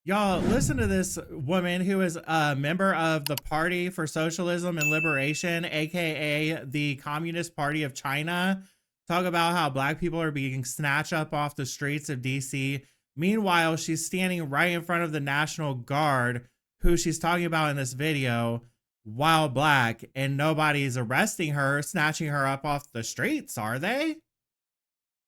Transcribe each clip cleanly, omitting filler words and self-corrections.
Y'all, listen to this woman who is a member of the Party for Socialism and Liberation, aka the Communist Party of China, talk about how black people are being snatched up off the streets of DC. Meanwhile, she's standing right in front of the National Guard, who she's talking about in this video, while black, and nobody's arresting her, snatching her up off the streets, are they?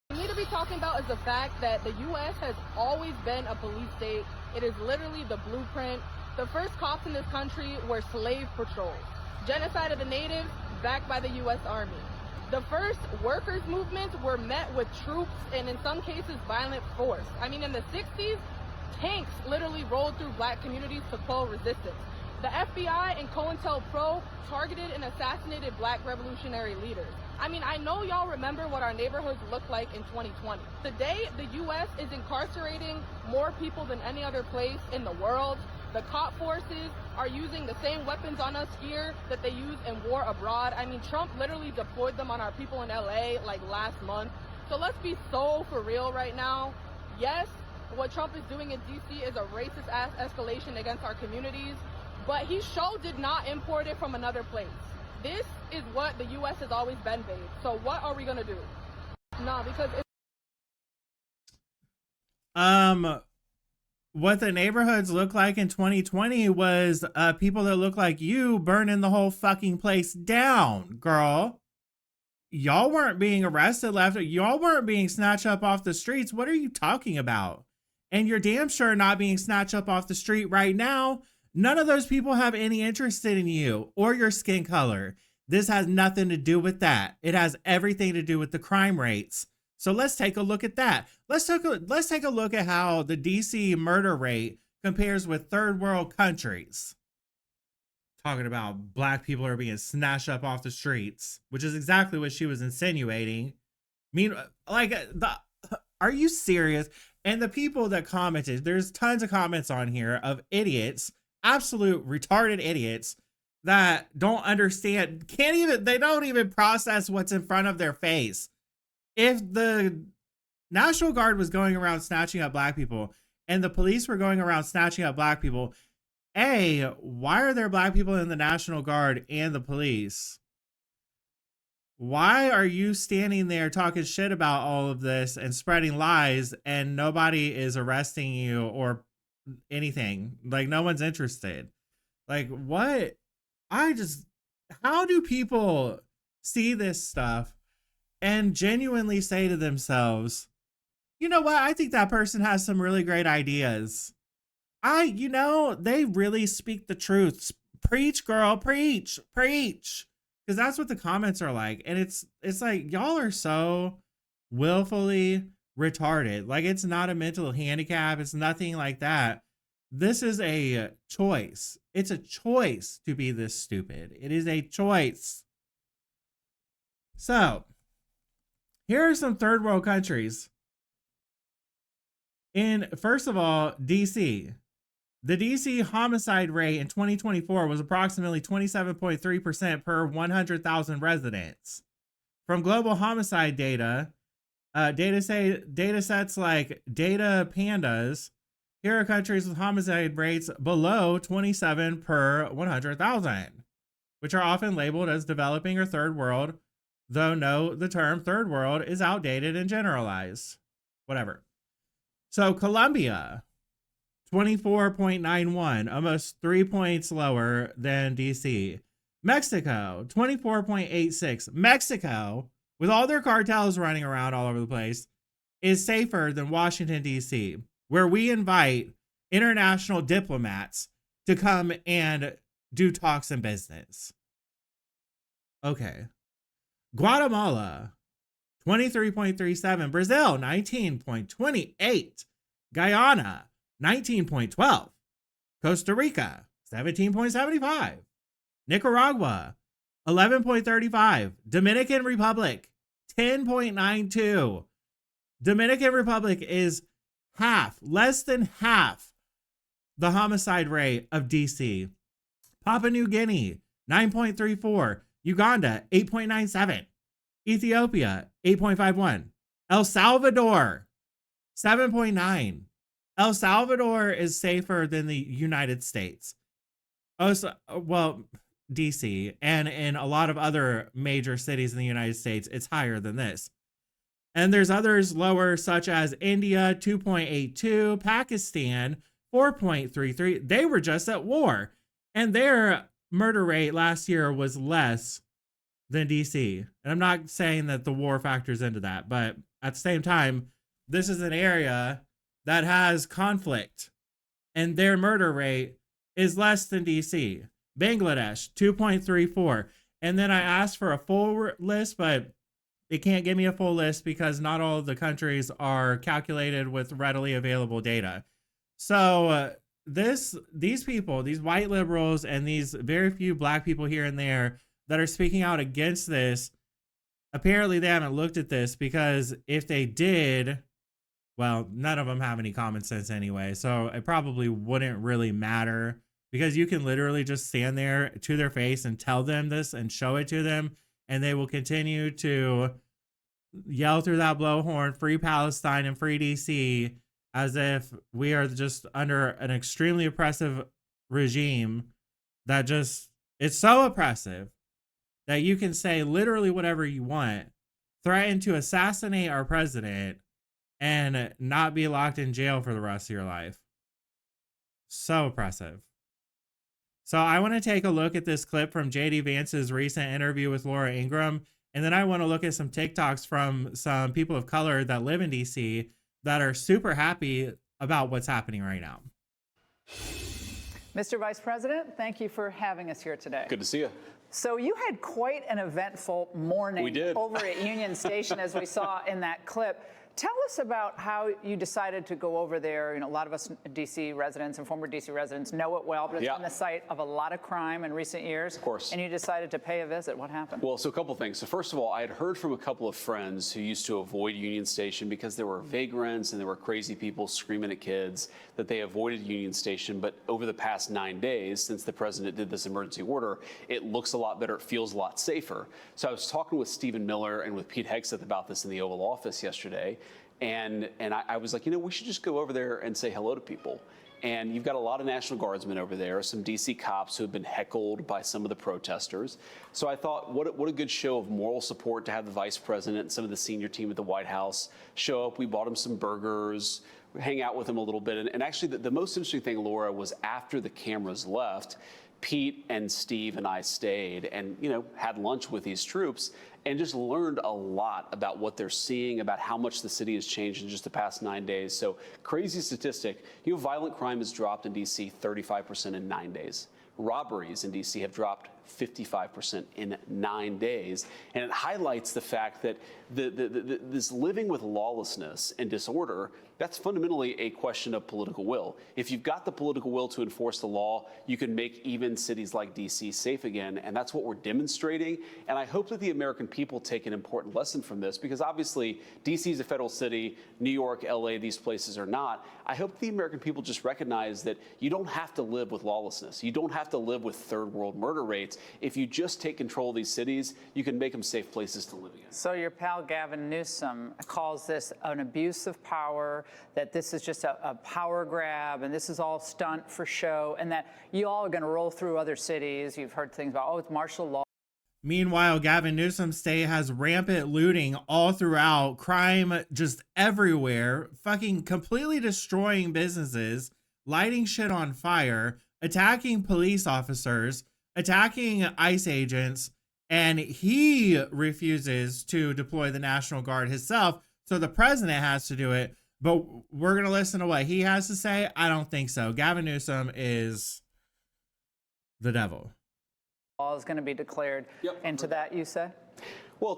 What we need to be talking about is the fact that the U.S. has always been a police state. It is literally the blueprint. The first cops in this country were slave patrols. Genocide of the natives, backed by the U.S. Army. The first workers' movements were met with troops and in some cases violent force. I mean, in the 60s, tanks literally rolled through black communities to quell resistance. The FBI and COINTELPRO targeted and assassinated black revolutionary leaders. I mean, I know y'all remember what our neighborhoods looked like in 2020. Today, the U.S. is incarcerating more people than any other place in the world. The cop forces are using the same weapons on us here that they use in war abroad. I mean, Trump literally deployed them on our people in LA like last month. So let's be so for real right now. Yes, what Trump is doing in DC is a racist ass escalation against our communities, but he sure did not import it from another place. This is what the U.S. has always been, babe. So what are we gonna do? No, because it's what the neighborhoods look like in 2020 was people that look like you burning the whole fucking place down, girl. Y'all weren't being arrested left. Y'all weren't being snatched up off the streets. What are you talking about? And you're damn sure not being snatched up off the street right now. None of those people have any interest in you or your skin color. This has nothing to do with that. It has everything to do with the crime rates. So let's take a look at that. Let's take a look at how the DC murder rate compares with third world countries. Talking about black people are being snatched up off the streets, which is exactly what she was insinuating. Are you serious? And the people that commented, there's tons of comments on here of idiots, absolute retarded idiots that don't understand, they don't even process what's in front of their face. If the National Guard was going around snatching up black people and the police were going around snatching up black people, why are there black people in the National Guard and the police? Why are you standing there talking shit about all of this and spreading lies and nobody is arresting you or anything? Like, no one's interested. Like, what? How do people see this stuff and genuinely say to themselves, you know what? I think that person has some really great ideas. They really speak the truth. Preach, girl, preach. Because that's what the comments are like. And it's like, y'all are so willfully retarded. Like, it's not a mental handicap. It's nothing like that. This is a choice. It's a choice to be this stupid. It is a choice. So, here are some third world countries. First of all, DC. The DC homicide rate in 2024 was approximately 27.3% per 100,000 residents. From global homicide data, data sets like Data Pandas, here are countries with homicide rates below 27 per 100,000, which are often labeled as developing or third world, though no, the term third world is outdated and generalized. Whatever. So Colombia, 24.91, almost 3 points lower than DC. Mexico, 24.86. Mexico, with all their cartels running around all over the place, is safer than Washington, D.C., where we invite international diplomats to come and do talks and business. Okay. Guatemala, 23.37. Brazil, 19.28. Guyana, 19.12. Costa Rica, 17.75. Nicaragua, 11.35. Dominican Republic, 10.92. Dominican Republic is less than half the homicide rate of DC. Papua New Guinea, 9.34. Uganda, 8.97. Ethiopia, 8.51. El Salvador, 7.9. El Salvador is safer than the United States. Oh, so, well, DC and in a lot of other major cities in the United States, it's higher than this. And there's others lower, such as India, 2.82, Pakistan, 4.33. They were just at war, and their murder rate last year was less than DC. And I'm not saying that the war factors into that, but at the same time, this is an area that has conflict, and their murder rate is less than DC. Bangladesh, 2.34. And then I asked for a full list, but it can't give me a full list because not all of the countries are calculated with readily available data. So these people, these white liberals, and these very few black people here and there that are speaking out against this, apparently they haven't looked at this, because if they did, well, none of them have any common sense anyway. So it probably wouldn't really matter, because you can literally just stand there to their face and tell them this and show it to them, and they will continue to yell through that blowhorn, free Palestine and free DC, as if we are just under an extremely oppressive regime that just, it's so oppressive that you can say literally whatever you want, threaten to assassinate our president, and not be locked in jail for the rest of your life. So oppressive. So I want to take a look at this clip from JD Vance's recent interview with Laura Ingraham. And then I want to look at some TikToks from some people of color that live in DC that are super happy about what's happening right now. Mr. Vice President, thank you for having us here today. Good to see you. So you had quite an eventful morning over at Union Station, as we saw in that clip. Tell us about how you decided to go over there. You know, a lot of us DC residents and former DC residents know it well, but it's been the site of a lot of crime in recent years. Of course. And you decided to pay a visit. What happened? Well, so a couple things. So first of all, I had heard from a couple of friends who used to avoid Union Station because there were vagrants and there were crazy people screaming at kids, that they avoided Union Station. But over the past 9 days, since the president did this emergency order, it looks a lot better. It feels a lot safer. So I was talking with Stephen Miller and with Pete Hegseth about this in the Oval Office yesterday. And I was like, you know, we should just go over there and say hello to people. And you've got a lot of National Guardsmen over there, some DC cops who have been heckled by some of the protesters. So I thought, what a good show of moral support to have the vice president and some of the senior team at the White House show up. We bought him some burgers, hang out with him a little bit. And actually, the most interesting thing, Laura, was after the cameras left, Pete and Steve and I stayed and, you know, had lunch with these troops and just learned a lot about what they're seeing, about how much the city has changed in just the past 9 days. So crazy statistic, you know, violent crime has dropped in DC 35% in 9 days. Robberies in DC have dropped 55% in 9 days. And it highlights the fact that this living with lawlessness and disorder, that's fundamentally a question of political will. If you've got the political will to enforce the law, you can make even cities like DC safe again. And that's what we're demonstrating. And I hope that the American people take an important lesson from this, because obviously DC is a federal city, New York, LA, these places are not. I hope the American people just recognize that you don't have to live with lawlessness. You don't have to live with third world murder rates. If you just take control of these cities, you can make them safe places to live in. So your pal Gavin Newsom calls this an abuse of power, that this is just a power grab, and this is all stunt for show, and that you all are going to roll through other cities. You've heard things about, oh, it's martial law. Meanwhile, Gavin Newsom's state has rampant looting all throughout, crime just everywhere, fucking completely destroying businesses, lighting shit on fire, attacking police officers, attacking ICE agents, and he refuses to deploy the National Guard himself, so the president has to do it. But we're going to listen to what he has to say. I don't think so. Gavin Newsom is the devil. Law is going to be declared. And to that, you say? Well,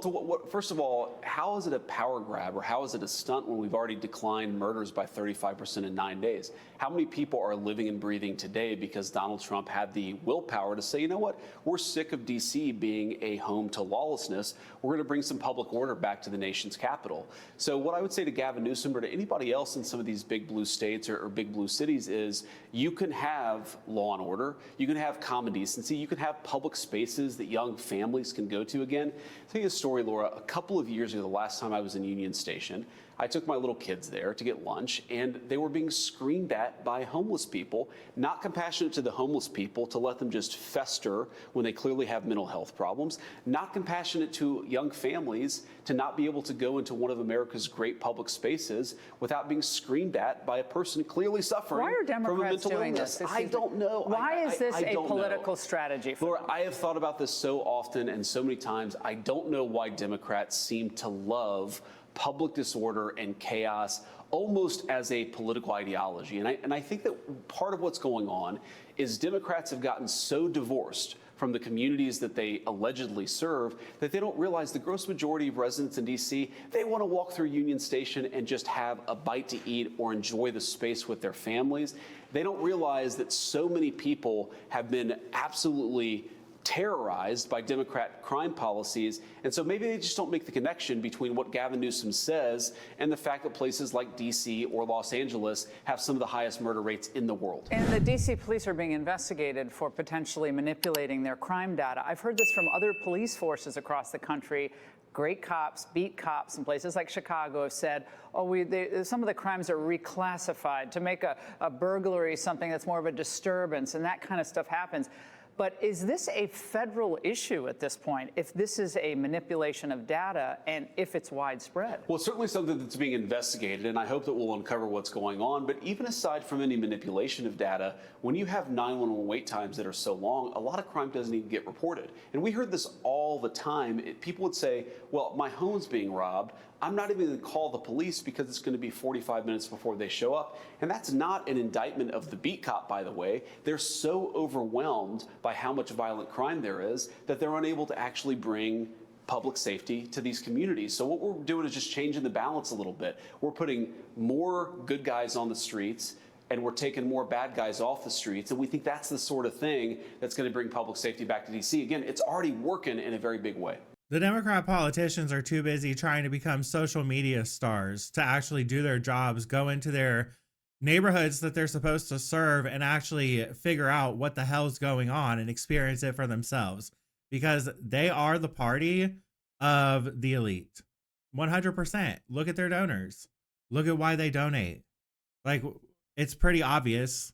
first of all, how is it a power grab, or how is it a stunt when we've already declined murders by 35% in 9 days? How many people are living and breathing today because Donald Trump had the willpower to say, you know what, we're sick of D.C. being a home to lawlessness. We're going to bring some public order back to the nation's capital. So what I would say to Gavin Newsom or to anybody else in some of these big blue states or big blue cities is, you can have law and order, you can have common decency, you can have public spaces that young families can go to again. I'll tell you a story, Laura. A couple of years ago, the last time I was in Union Station, I took my little kids there to get lunch, and they were being screamed at by homeless people, not compassionate to the homeless people to let them just fester when they clearly have mental health problems, not compassionate to young families to not be able to go into one of America's great public spaces without being screamed at by a person clearly suffering Why are from a Democrats mental doing illness. this? I don't know. Why is this I a don't political know. strategy for Laura, them? I have thought about this so often and so many times. I don't know why Democrats seem to love public disorder and chaos almost as a political ideology. And I think that part of what's going on is Democrats have gotten so divorced from the communities that they allegedly serve that they don't realize the gross majority of residents in D.C., they want to walk through Union Station and just have a bite to eat or enjoy the space with their families. They don't realize that so many people have been absolutely terrorized by Democrat crime policies, and so maybe they just don't make the connection between what Gavin Newsom says and the fact that places like D.C. or Los Angeles have some of the highest murder rates in the world. And the D.C. police are being investigated for potentially manipulating their crime data. I've heard this from other police forces across the country. Great cops, beat cops in places like Chicago have said, oh, some of the crimes are reclassified to make a burglary something that's more of a disturbance, and that kind of stuff happens. But is this a federal issue at this point, if this is a manipulation of data and if it's widespread? Well, it's certainly something that's being investigated, and I hope that we'll uncover what's going on. But even aside from any manipulation of data, when you have 911 wait times that are so long, a lot of crime doesn't even get reported. And we heard this all the time. People would say, well, my home's being robbed. I'm not even going to call the police because it's going to be 45 minutes before they show up. And that's not an indictment of the beat cop, by the way. They're so overwhelmed by how much violent crime there is that they're unable to actually bring public safety to these communities. So what we're doing is just changing the balance a little bit. We're putting more good guys on the streets, and we're taking more bad guys off the streets. And we think that's the sort of thing that's going to bring public safety back to D.C. Again, it's already working in a very big way. The Democrat politicians are too busy trying to become social media stars to actually do their jobs, go into their neighborhoods that they're supposed to serve and actually figure out what the hell's going on and experience it for themselves, because they are the party of the elite. 100%. Look at their donors. Look at why they donate. Like, it's pretty obvious.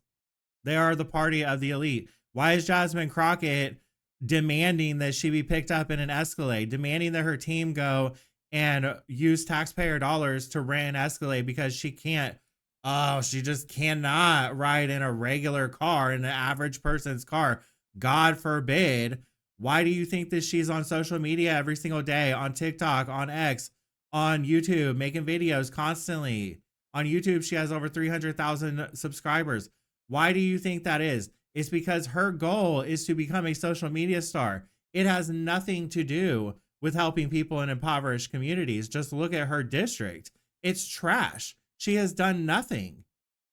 They are the party of the elite. Why is Jasmine Crockett demanding that she be picked up in an Escalade, demanding that her team go and use taxpayer dollars to rent an Escalade because she just cannot ride in a regular car, in an average person's car? God forbid. Why do you think that she's on social media every single day, on TikTok, on X, on YouTube, making videos constantly? On YouTube, she has over 300,000 subscribers. Why do you think that is? It's because her goal is to become a social media star. It has nothing to do with helping people in impoverished communities. Just look at her district. It's trash. She has done nothing.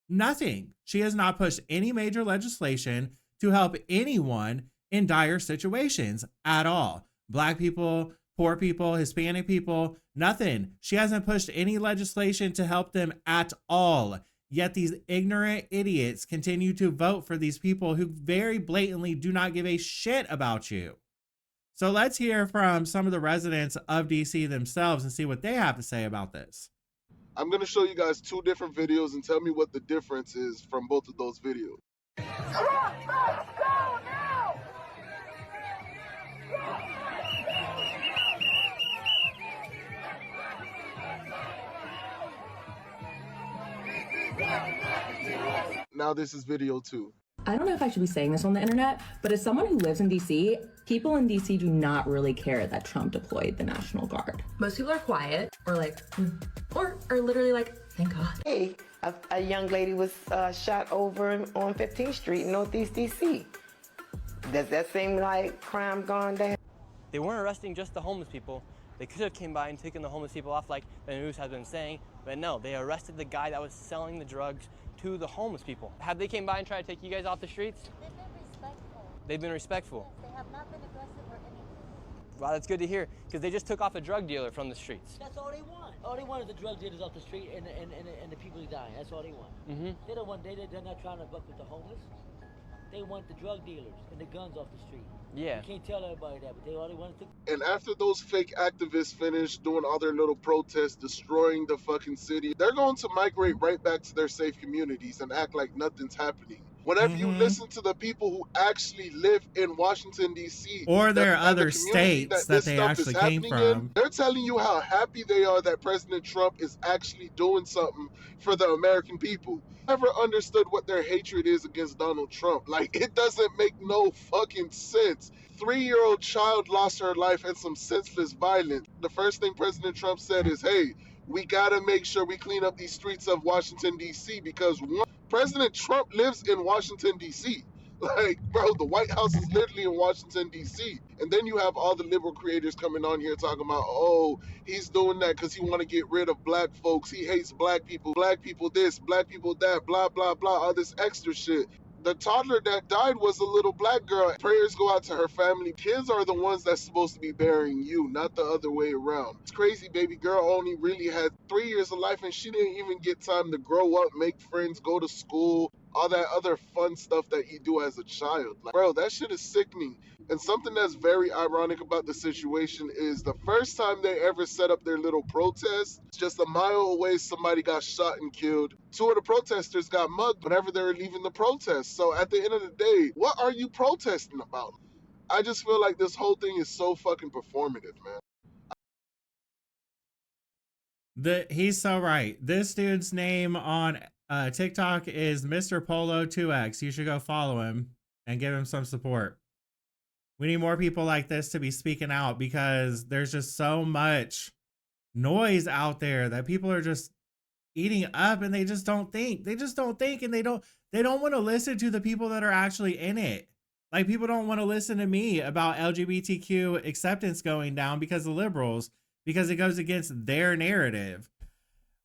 Nothing. She has not pushed any major legislation to help anyone in dire situations at all. Black people, poor people, Hispanic people, nothing. She hasn't pushed any legislation to help them at all. Yet these ignorant idiots continue to vote for these people who very blatantly do not give a shit about you. So let's hear from some of the residents of DC themselves and see what they have to say about this. I'm going to show you guys two different videos and tell me what the difference is from both of those videos. Now this is video 2. I don't know if I should be saying this on the internet, but as someone who lives in DC, people in DC do not really care that Trump deployed the National Guard. Most people are quiet or like, or are literally like, thank God. Hey, a young lady was shot over on 15th Street in Northeast DC. Does that seem like crime gone down? They weren't arresting just the homeless people. They could have came by and taken the homeless people off like the news has been saying, but no, they arrested the guy that was selling the drugs to the homeless people. Have they came by and tried to take you guys off the streets? They've been respectful. They've been respectful. Yes, they have not been aggressive or anything. Wow, that's good to hear, because they just took off a drug dealer from the streets. That's all they want. All they want is the drug dealers off the street and the people who die. That's all they want. Mm-hmm. They don't want. They're not trying to buck with the homeless. they want the drug dealers and the guns off the street. Yeah. You can't tell everybody that, but they all they want to. And after those fake activists finish doing all their little protests, destroying the fucking city, they're going to migrate right back to their safe communities and act like nothing's happening. Whenever you listen to the people who actually live in Washington, D.C. or there are other states that they actually came from, they're telling you how happy they are that President Trump is actually doing something for the American people. Never understood what their hatred is against Donald Trump. Like, it doesn't make no fucking sense. 3-year-old child lost her life in some senseless violence. The first thing President Trump said is, hey, we gotta make sure we clean up these streets of Washington, D.C. because one, President Trump lives in Washington, D.C. Like, bro, the White House is literally in Washington, D.C. And then you have all the liberal creators coming on here talking about, oh, he's doing that because he want to get rid of black folks. He hates black people this, black people that, blah, blah, blah, all this extra shit. The toddler that died was a little black girl. Prayers go out to her family. Kids are the ones that's supposed to be burying you, not the other way around. It's crazy, baby girl only really had 3 years of life and she didn't even get time to grow up, make friends, go to school, all that other fun stuff that you do as a child. Like, bro, that shit is sickening. And something that's very ironic about the situation is the first time they ever set up their little protest, just a mile away, somebody got shot and killed. 2 of the protesters got mugged whenever they were leaving the protest. So at the end of the day, what are you protesting about? I just feel like this whole thing is so fucking performative, man. He's so right. This dude's name on TikTok is Mr. Polo 2X. You should go follow him and give him some support. We need more people like this to be speaking out because there's just so much noise out there that people are just eating up and they just don't think. They just don't think, and they don't want to listen to the people that are actually in it. Like, people don't want to listen to me about LGBTQ acceptance going down because of liberals, because it goes against their narrative.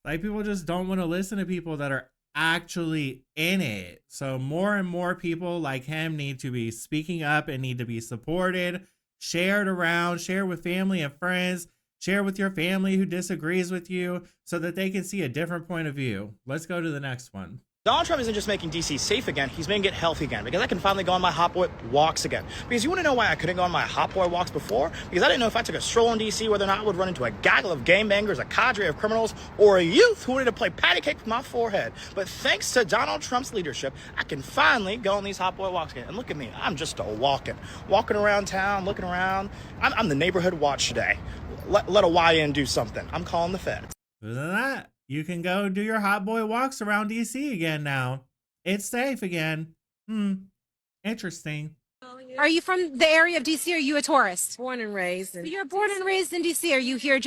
Like, people just don't want to listen to people that are actually in it. So more and more people like him need to be speaking up and need to be supported, shared around, share with family and friends, share with your family who disagrees with you so that they can see a different point of view. Let's go to the next one. Donald Trump isn't just making D.C. safe again, he's making it healthy again, because I can finally go on my Hot Boy walks again. Because you want to know why I couldn't go on my Hot Boy walks before? Because I didn't know if I took a stroll in D.C. whether or not I would run into a gaggle of gangbangers, a cadre of criminals, or a youth who wanted to play patty cake with my forehead. But thanks to Donald Trump's leadership, I can finally go on these Hot Boy walks again. And look at me, I'm just a walking around town, looking around. I'm the neighborhood watch today. Let a YN do something. I'm calling the feds. Other than that, you can go do your Hot Boy walks around D.C. again now. It's safe again. Interesting. Are you from the area of DC? Or are you a tourist? Born and raised. You're born and raised in DC. Are you here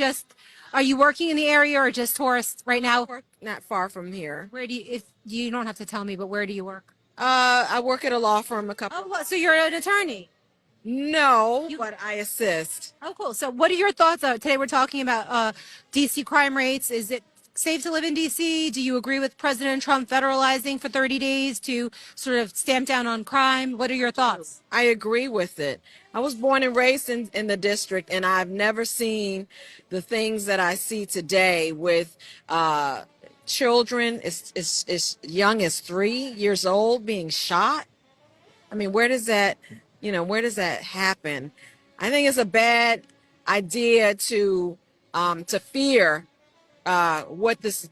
are you working in the area or just tourist right now? I work not far from here. Where do you, if you don't have to tell me, but where do you work? I work at a law firm So you're an attorney? No, but I assist. Oh, cool. So what are your thoughts? Today we're talking about DC crime rates. Is it safe to live in DC? Do you agree with President Trump federalizing for 30 days to sort of stamp down on crime? What are your thoughts? I agree with it. I was born and raised in the district, and I've never seen the things that I see today with children as young as 3 years old being shot. I mean, where does that happen? I think it's a bad idea to fear what this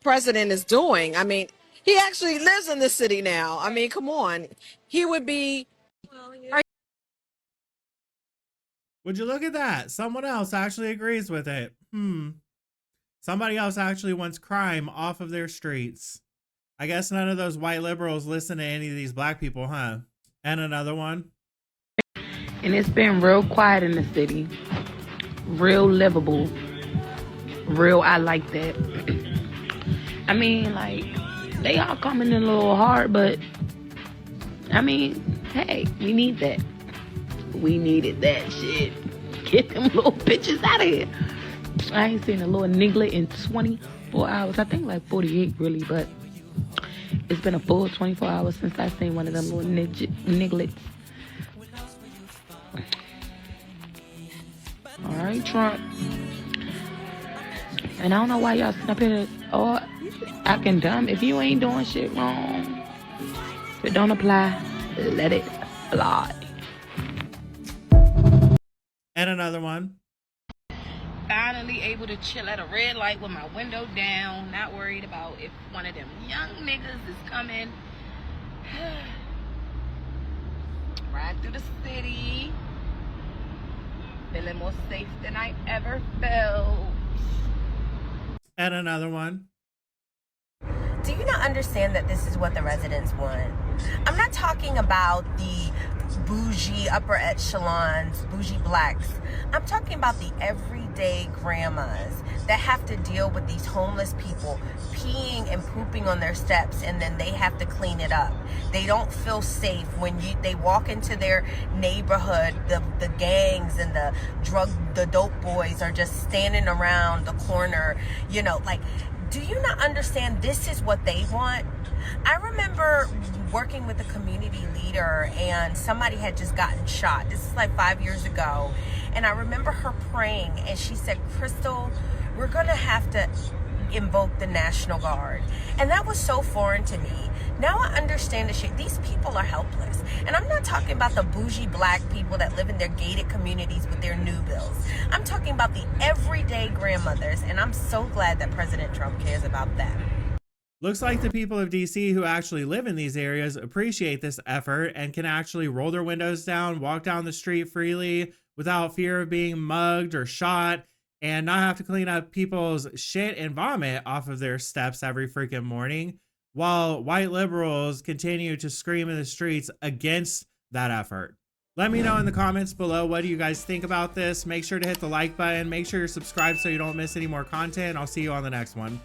president is doing. I mean, he actually lives in the city now. I mean, come on. He would be... Would you look at that? Someone else actually agrees with it. Somebody else actually wants crime off of their streets. I guess none of those white liberals listen to any of these black people, huh? And another one. And it's been real quiet in the city. Real livable. Real, I like that. I mean, like, they all coming in a little hard, but I mean, hey, we need that. We needed that shit. Get them little bitches out of here. I ain't seen a little niglet in 24 hours. I think like 48 really, but it's been a full 24 hours since I seen one of them little nigglets. All right, Trump. And I don't know why y'all sitting up here acting dumb. If you ain't doing shit wrong, it don't apply. let it fly. And another one. Finally able to chill at a red light with my window down, not worried about if one of them young niggas is coming. Ride through the city, feeling more safe than I ever felt. And another one. Do you not understand that this is what the residents want? I'm not talking about the bougie upper echelons, bougie blacks. I'm talking about the everyday grandmas that have to deal with these homeless people peeing and pooping on their steps, and then they have to clean it up. They don't feel safe when they walk into their neighborhood. The gangs and the dope boys are just standing around the corner, you know, like, do you not understand this is what they want? I remember working with a community leader and somebody had just gotten shot. This is like 5 years ago. And I remember her praying and she said, Crystal, we're gonna have to invoke the National Guard. And that was so foreign to me. Now I understand the shit. These people are helpless. And I'm not talking about the bougie black people that live in their gated communities with their new bills. I'm talking about the everyday grandmothers. And I'm so glad that President Trump cares about them. Looks like the people of DC who actually live in these areas appreciate this effort and can actually roll their windows down, walk down the street freely without fear of being mugged or shot, and not have to clean up people's shit and vomit off of their steps every freaking morning, while white liberals continue to scream in the streets against that effort. Let me know in the comments below, what do you guys think about this? Make sure to hit the like button. Make sure you're subscribed so you don't miss any more content. I'll see you on the next one.